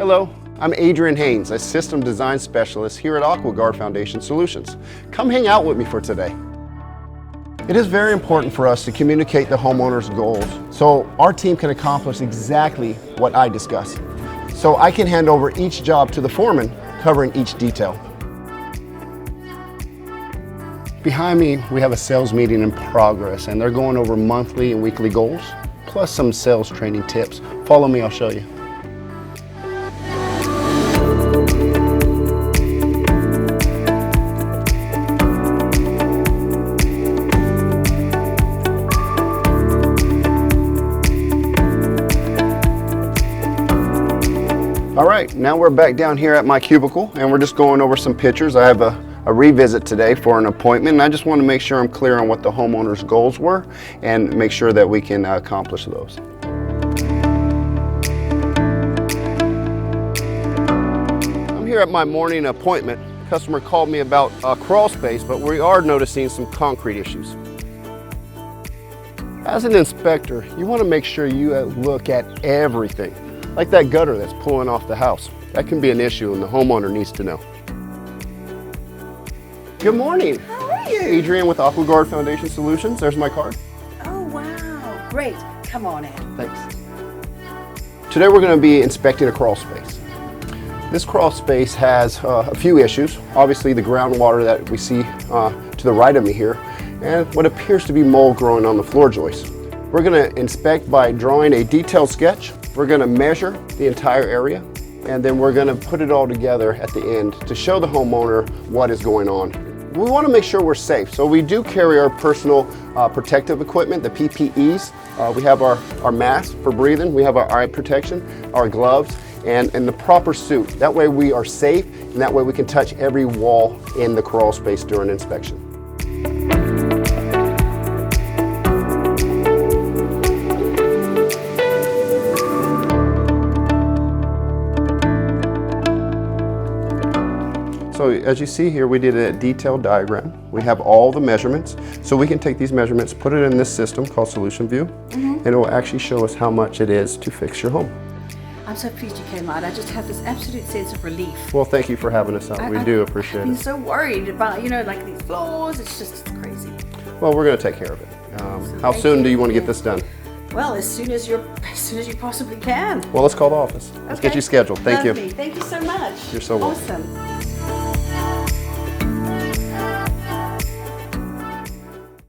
Hello, I'm Adrian Haynes, a System Design Specialist here at Aquaguard Foundation Solutions. Come hang out with me for today. It is very important for us to communicate the homeowner's goals so our team can accomplish exactly what I discuss. So I can hand over each job to the foreman, covering each detail. Behind me, we have a sales meeting in progress, and they're going over monthly and weekly goals, plus some sales training tips. Follow me, I'll show you. All right, now we're back down here at my cubicle and we're just going over some pictures. I have a revisit today for an appointment, and I just want to make sure I'm clear on what the homeowner's goals were and make sure that we can accomplish those. I'm here at my morning appointment. Customer called me about crawl space, but we are noticing some concrete issues. As an inspector, you want to make sure you look at everything. Like that gutter that's pulling off the house. That can be an issue and the homeowner needs to know. Good morning. How are you? Adrian with Aquaguard Foundation Solutions. There's my card. Oh, wow. Great. Come on in. Thanks. Today we're going to be inspecting a crawl space. This crawl space has a few issues. Obviously the groundwater that we see to the right of me here, and what appears to be mold growing on the floor joists. We're going to inspect by drawing a detailed sketch. We're going to measure the entire area, and then we're going to put it all together at the end to show the homeowner what is going on. We want to make sure we're safe, so we do carry our personal protective equipment, the PPEs. We have our mask for breathing, we have our eye protection, our gloves, and the proper suit. That way we are safe, and that way we can touch every wall in the crawl space during inspection. So as you see here, we did a detailed diagram. We have all the measurements. So we can take these measurements, put it in this system called Solution View, and it will actually show us how much it is to fix your home. I'm so pleased you came out. I just have this absolute sense of relief. Well, thank you for having us out. We do appreciate I've been it. so worried about, like these floors. It's crazy. Well, we're going to take care of it. How soon do you want to get this done? Well, as soon as you possibly can. Well, let's call the office. Let's get you scheduled. Thank you. Thank you so much. You're so welcome. Awesome.